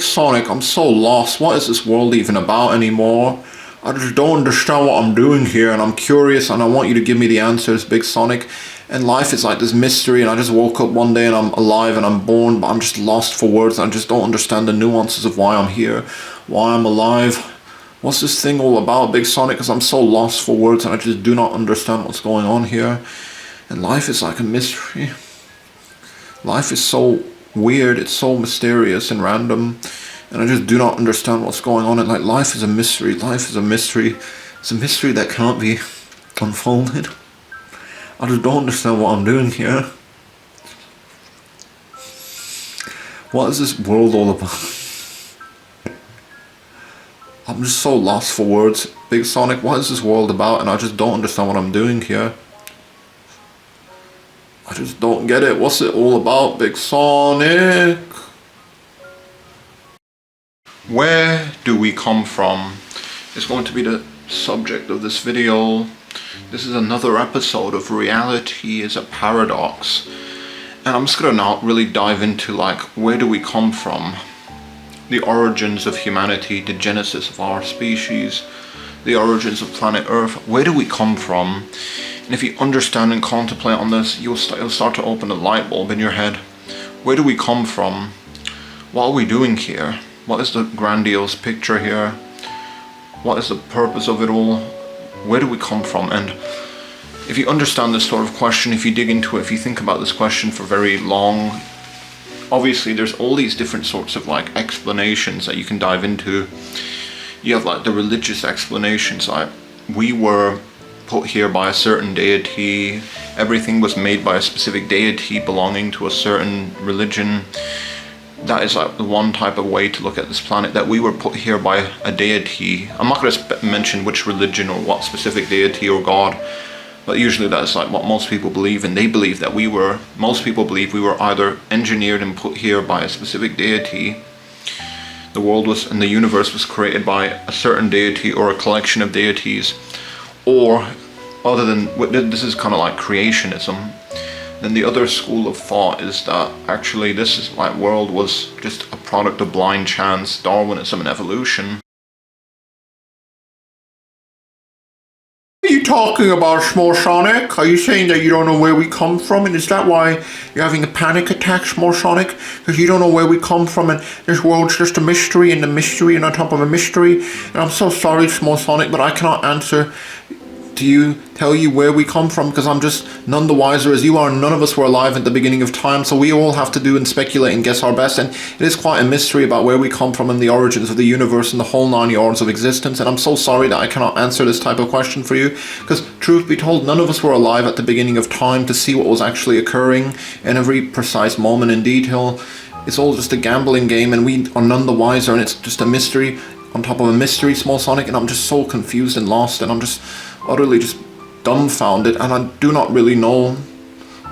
Sonic, I'm so lost. What is this world even about anymore? I just don't understand what I'm doing here, and I'm curious, and I want you to give me the answers, Big Sonic. And life is like this mystery, and I just woke up one day and I'm alive and I'm born, but I'm just lost for words. I just don't understand the nuances of why I'm here, why I'm alive. What's this thing all about, Big Sonic? Because I'm so lost for words and I just do not understand what's going on here. And life is like a mystery. Life is so weird, it's so mysterious and random, and I just do not understand what's going on. And like, life is a mystery, life is a mystery. It's a mystery that can't be unfolded. I just don't understand what I'm doing here. What is this world all about? I'm just so lost for words, Big Sonic. What is this world about? And I just don't understand what I'm doing here. I just don't get it. What's it all about, Big Sonic? Where do we come from? It's going to be the subject of this video. This is another episode of Reality is a Paradox. And I'm just gonna now really dive into like, where do we come from? The origins of humanity, the genesis of our species, the origins of planet Earth. Where do we come from? And if you understand and contemplate on this, you'll start to open a light bulb in your head. Where do we come from? What are we doing here? What is the grandiose picture here? What is the purpose of it all? Where do we come from? And if you understand this sort of question, if you dig into it, if you think about this question for very long, obviously there's all these different sorts of like explanations that you can dive into. You have like the religious explanations, like we were put here by a certain deity, everything was made by a specific deity belonging to a certain religion. That is like the one type of way to look at this planet, that we were put here by a deity. I'm not going to mention which religion or what specific deity or god, but usually that's like what most people believe, and they believe that most people believe we were either engineered and put here by a specific deity. The world was, and the universe was created by a certain deity or a collection of deities, or other than, this is kind of like creationism. Then the other school of thought is that actually this is like world was just a product of blind chance, Darwinism and evolution. What are you talking about, Small Sonic? Are you saying that you don't know where we come from, and is that why you're having a panic attack, Small Sonic? Because you don't know where we come from, and this world's just a mystery and a mystery and on top of a mystery. And I'm so sorry, Small Sonic, but I cannot answer to tell you where we come from, because I'm just none the wiser as you are. None of us were alive at the beginning of time, so we all have to do and speculate and guess our best, and it is quite a mystery about where we come from and the origins of the universe and the whole 9 yards of existence. And I'm so sorry that I cannot answer this type of question for you, because truth be told, none of us were alive at the beginning of time to see what was actually occurring in every precise moment in detail. It's all just a gambling game, and we are none the wiser, and it's just a mystery on top of a mystery, Small Sonic. And I'm just so confused and lost, and I'm just utterly just dumbfounded, and I do not really know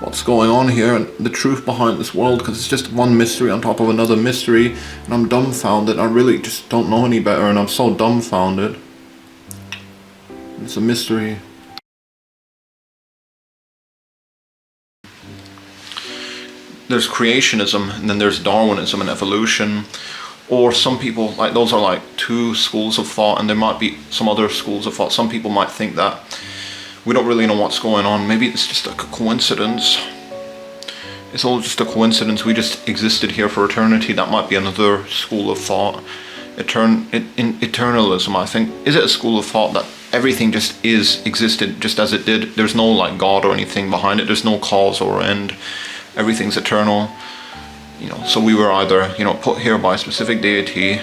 what's going on here and the truth behind this world, because it's just one mystery on top of another mystery, and I'm dumbfounded. I really just don't know any better, and I'm so dumbfounded. It's a mystery. There's creationism, and then there's Darwinism and evolution. Or some people, like, those are like two schools of thought, and there might be some other schools of thought. Some people might think that we don't really know what's going on. Maybe it's just like a coincidence. It's all just a coincidence. We just existed here for eternity. That might be another school of thought. Eternalism, I think. Is it a school of thought that everything just existed just as it did? There's no like God or anything behind it. There's no cause or end. Everything's eternal. So we were either, put here by a specific deity,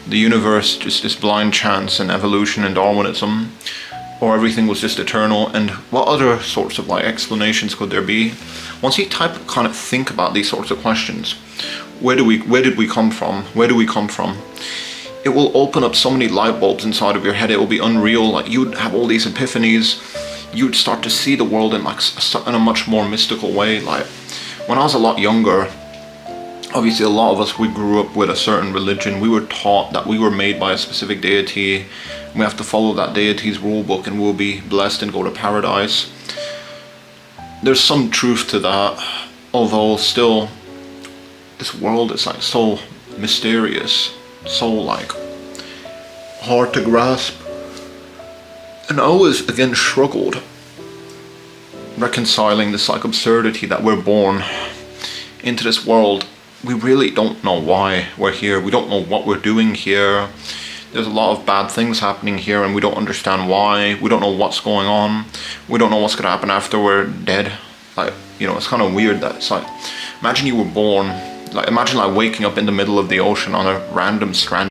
the universe just this blind chance and evolution and Darwinism, or everything was just eternal. And what other sorts of like explanations could there be? Once you kind of think about these sorts of questions, where did we come from? Where do we come from? It will open up so many light bulbs inside of your head. It will be unreal. Like, you'd have all these epiphanies. You'd start to see the world in a much more mystical way. Like, when I was a lot younger, obviously a lot of us, we grew up with a certain religion. We were taught that we were made by a specific deity. We have to follow that deity's rule book and we'll be blessed and go to paradise. There's some truth to that, although still this world is like so mysterious, so like hard to grasp. And I always again struggled reconciling this like absurdity that we're born into this world. We really don't know why we're here. We don't know what we're doing here. There's a lot of bad things happening here and we don't understand why. We don't know what's going on. We don't know what's gonna happen after we're dead. Like, you know, it's kind of weird that it's like, imagine you were born, like imagine like waking up in the middle of the ocean on a random strand.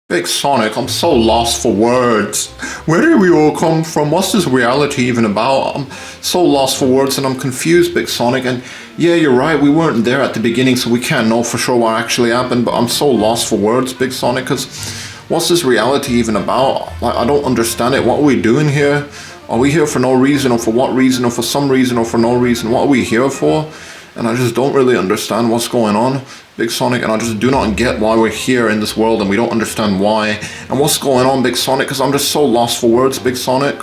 Big Sonic, I'm so lost for words. Where did we all come from? What's this reality even about? I'm so lost for words and I'm confused, Big Sonic. And yeah, you're right, we weren't there at the beginning, so we can't know for sure what actually happened, but I'm so lost for words, Big Sonic, because what's this reality even about? Like, I don't understand it. What are we doing here? Are we here for no reason, or for what reason, or for some reason, or for no reason? What are we here for? And I just don't really understand what's going on, Big Sonic, and I just do not get why we're here in this world and we don't understand why. And what's going on, Big Sonic, because I'm just so lost for words, Big Sonic.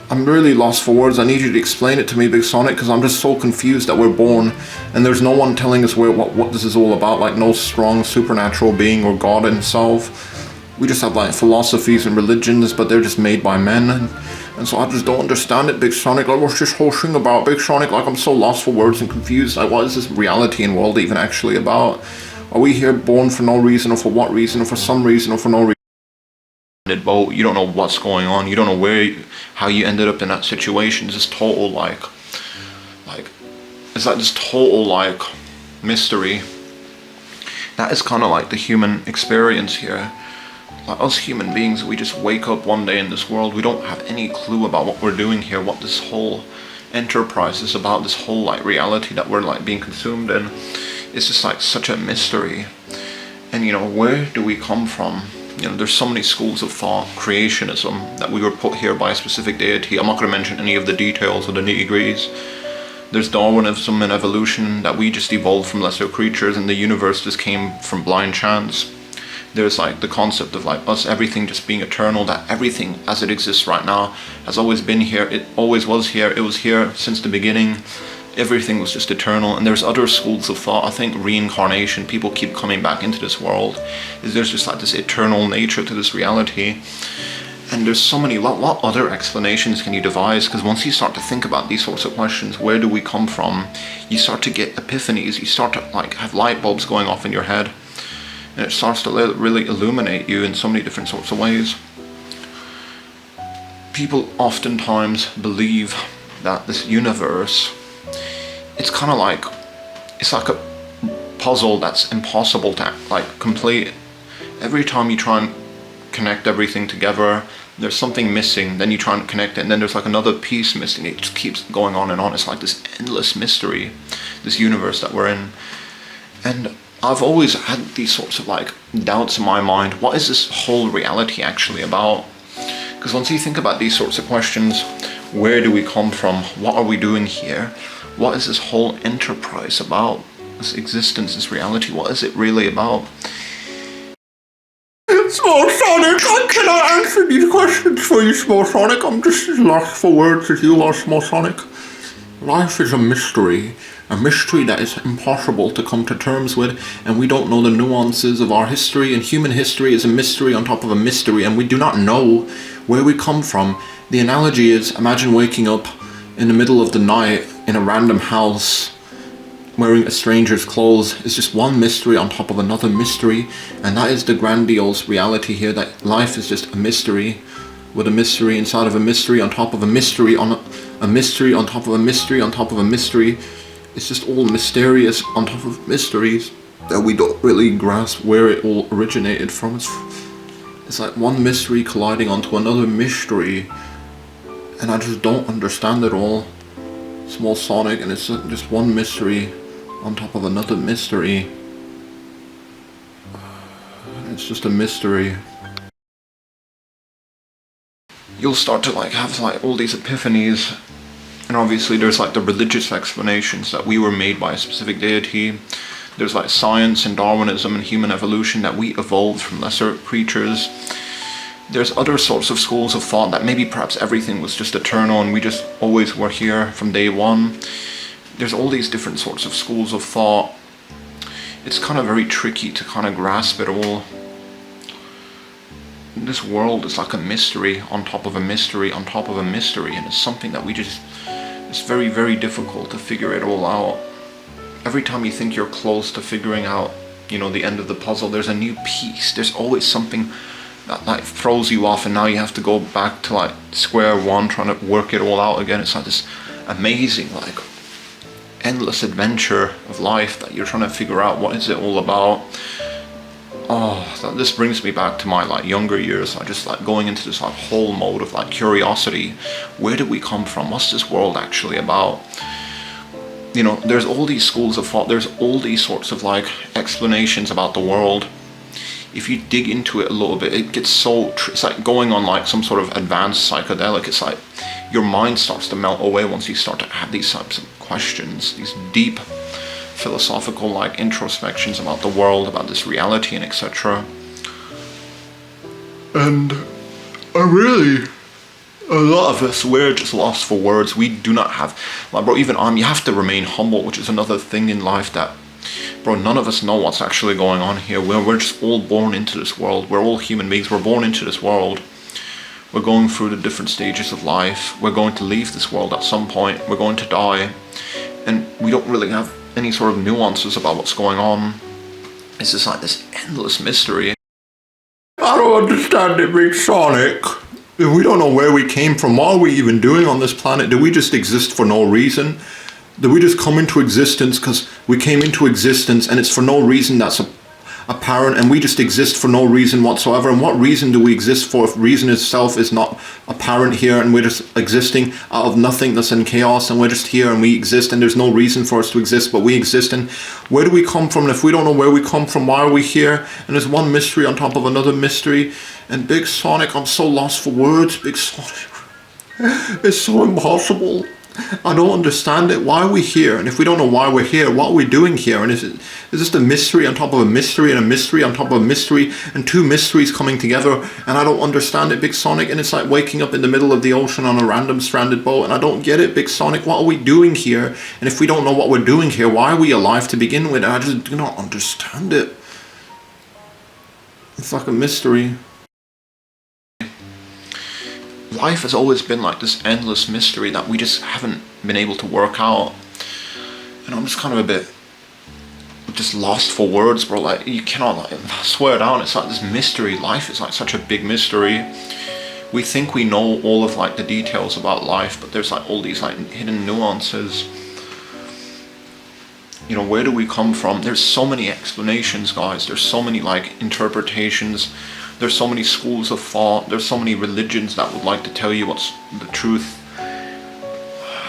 I'm really lost for words. I need you to explain it to me, Big Sonic, because I'm just so confused that we're born and there's no one telling us what this is all about, like no strong supernatural being or God himself. We just have like philosophies and religions, but they're just made by men. And so I just don't understand it, Big Sonic. Like, what's this whole thing about, Big Sonic? Like, I'm so lost for words and confused. Like, what is this reality and world even actually about? Are we here born for no reason, or for what reason, or for some reason, or for no reason? Boat, you don't know what's going on. You don't know how you ended up in that situation. It's just total like, it's like this total like mystery. That is kind of like the human experience here. Like us human beings, we just wake up one day in this world, we don't have any clue about what we're doing here, what this whole enterprise is about, this whole like reality that we're like being consumed in. It's just like such a mystery. And you know, where do we come from? You know, there's so many schools of thought, creationism, that we were put here by a specific deity. I'm not going to mention any of the details or the nitty-gritties. There's Darwinism and evolution, that we just evolved from lesser creatures and the universe just came from blind chance. There's like the concept of like us, everything just being eternal, that everything as it exists right now has always been here, it always was here, it was here since the beginning, everything was just eternal. And there's other schools of thought, I think reincarnation, people keep coming back into this world, there's just like this eternal nature to this reality. And there's so many, what other explanations can you devise? Because once you start to think about these sorts of questions, where do we come from, you start to get epiphanies, you start to like have light bulbs going off in your head. And it starts to really illuminate you in so many different sorts of ways. People oftentimes believe that this universe, it's kind of like, it's like a puzzle that's impossible to like complete. Every time you try and connect everything together, there's something missing, then you try and connect it, and then there's like another piece missing. It just keeps going on and on. It's like this endless mystery, this universe that we're in. And I've always had these sorts of like doubts in my mind. What is this whole reality actually about? Because once you think about these sorts of questions, where do we come from? What are we doing here? What is this whole enterprise about? This existence, this reality, what is it really about? Small Sonic, I cannot answer these questions for you, Small Sonic. I'm just as lost for words as you are, Small Sonic. Life is a mystery that is impossible to come to terms with, and we don't know the nuances of our history, and human history is a mystery on top of a mystery, and we do not know where we come from. The analogy is, imagine waking up in the middle of the night in a random house wearing a stranger's clothes. It's just one mystery on top of another mystery, and that is the grandiose reality here, that life is just a mystery with a mystery inside of a mystery on top of a mystery on a mystery on top of a mystery on top of a mystery. It's just all mysterious on top of mysteries that we don't really grasp where it all originated from. It's like one mystery colliding onto another mystery, and I just don't understand it all, Small Sonic, and it's just one mystery on top of another mystery. It's just a mystery. You'll start to like have like all these epiphanies, and obviously there's like the religious explanations that we were made by a specific deity. There's like science and Darwinism and human evolution, that we evolved from lesser creatures. There's other sorts of schools of thought that maybe perhaps everything was just eternal and we just always were here from day one. There's all these different sorts of schools of thought. it's kind of very tricky to kind of grasp it all. This world is like a mystery on top of a mystery on top of a mystery, and it's something that it's very, very difficult to figure it all out. Every time you think you're close to figuring out, the end of the puzzle, there's a new piece. There's always something that throws you off, and now you have to go back to like square one, trying to work it all out again. It's like this amazing, like endless adventure of life that you're trying to figure out what is it all about. This brings me back to my like younger years. I just like going into this like whole mode of like curiosity. Where did we come from? What's this world actually about? There's all these schools of thought. There's all these sorts of like explanations about the world. If you dig into it a little bit, it gets so it's like going on like some sort of advanced psychedelic. It's like your mind starts to melt away once you start to have these types of questions, these deep philosophical like introspections about the world, about this reality, and etc. And a lot of us, we're just lost for words. We do not have, like, bro, even you have to remain humble, which is another thing in life that, bro, none of us know what's actually going on here. We're just all born into this world. We're all human beings. We're born into this world. We're going through the different stages of life. We're going to leave this world at some point. We're going to die. And we don't really have any sort of nuances about what's going on. It's just like this endless mystery. I don't understand it, Big Sonic. If we don't know where we came from, what are we even doing on this planet? Do we just exist for no reason? Do we just come into existence because we came into existence and it's for no reason that's apparent, and we just exist for no reason whatsoever? And what reason do we exist for if reason itself is not apparent here, and we're just existing out of nothingness and chaos, and we're just here and we exist and there's no reason for us to exist, but we exist? And where do we come from? And if we don't know where we come from, why are we here? And there's one mystery on top of another mystery. And Big Sonic, I'm so lost for words, Big Sonic. It's so impossible. I don't understand it. Why are we here? And if we don't know why we're here, what are we doing here? And is this a mystery on top of a mystery and a mystery on top of a mystery and two mysteries coming together? And I don't understand it, Big Sonic. And it's like waking up in the middle of the ocean on a random stranded boat. And I don't get it, Big Sonic. What are we doing here? And if we don't know what we're doing here, why are we alive to begin with? I just do not understand it. It's like a mystery. Life has always been like this endless mystery that we just haven't been able to work out. And I'm just kind of a bit just lost for words, bro. Like, you cannot, like, swear down, it's like this mystery. Life is like such a big mystery. We think we know all of like the details about life, but there's like all these like hidden nuances. Where do we come from? There's so many explanations, guys. There's so many like interpretations. There's so many schools of thought. There's so many religions that would like to tell you what's the truth.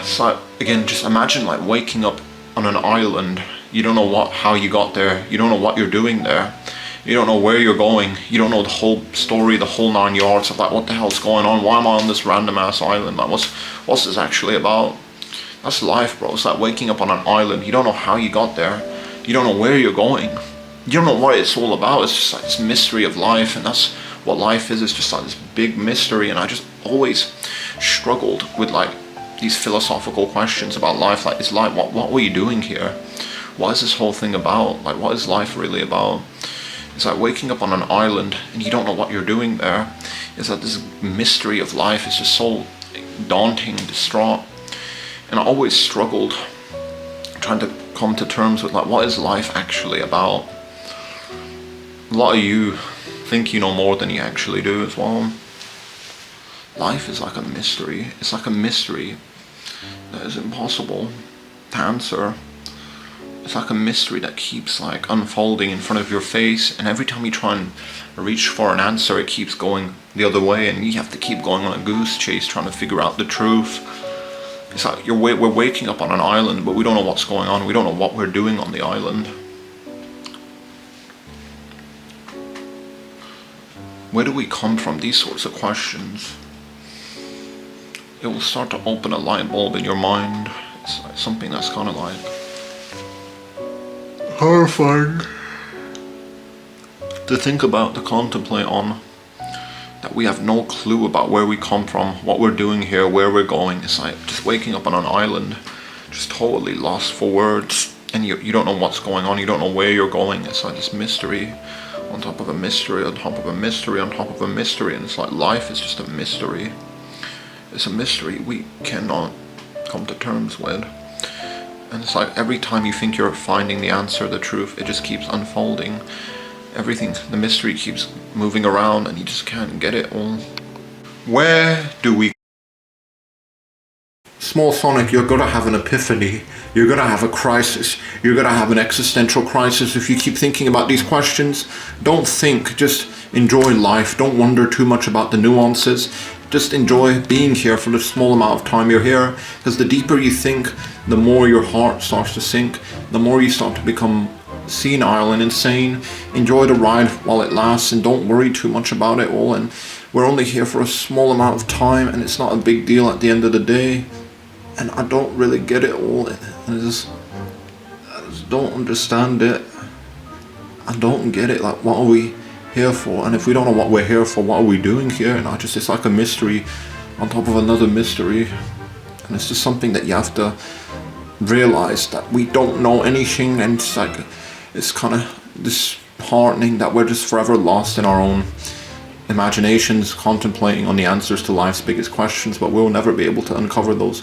So again, just imagine like waking up on an island. You don't know how you got there. You don't know what you're doing there. You don't know where you're going. You don't know the whole story, the whole 9 yards of like, what the hell's going on? Why am I on this random ass island? Like, what's this actually about? That's life, bro. It's like waking up on an island. You don't know how you got there. You don't know where you're going. You don't know what it's all about. It's just like this mystery of life, and that's what life is. It's just like this big mystery, and I just always struggled with like these philosophical questions about life. Like, is life, what were you doing here? What is this whole thing about? Like, what is life really about? It's like waking up on an island and you don't know what you're doing there. It's like this mystery of life is just so daunting, distraught. And I always struggled trying to come to terms with like, what is life actually about? A lot of you think you know more than you actually do as well. Life is like a mystery. It's like a mystery that is impossible to answer. It's like a mystery that keeps like unfolding in front of your face, and every time you try and reach for an answer, it keeps going the other way, and you have to keep going on a goose chase trying to figure out the truth. It's like we're waking up on an island, but we don't know what's going on. We don't know what we're doing on the island. Where do we come from? These sorts of questions. It will start to open a light bulb in your mind. It's like something that's kind of like horrifying to think about, to contemplate on. That we have no clue about where we come from, what we're doing here, where we're going. It's like just waking up on an island, just totally lost for words. and you don't know what's going on, you don't know where you're going. It's like this mystery on top of a mystery on top of a mystery on top of a mystery, and it's like life is just a mystery. It's a mystery we cannot come to terms with. And it's like every time you think you're finding the answer, the truth, it just keeps unfolding. Everything, the mystery keeps moving around and you just can't get it all. Where do we... Small Sonic, you're gonna have an epiphany. You're gonna have a crisis. You're gonna have an existential crisis if you keep thinking about these questions. Don't think, just enjoy life. Don't wonder too much about the nuances. Just enjoy being here for the small amount of time you're here, because the deeper you think, the more your heart starts to sink, the more you start to become senile and insane. Enjoy the ride while it lasts and don't worry too much about it all. And we're only here for a small amount of time and it's not a big deal at the end of the day. And I don't really get it all. I just don't understand it. I don't get it. Like, what are we here for? And if we don't know what we're here for, what are we doing here? And it's like a mystery on top of another mystery. And it's just something that you have to realize, that we don't know anything. And it's like, it's kind of disheartening that we're just forever lost in our own imaginations, contemplating on the answers to life's biggest questions, but we'll never be able to uncover those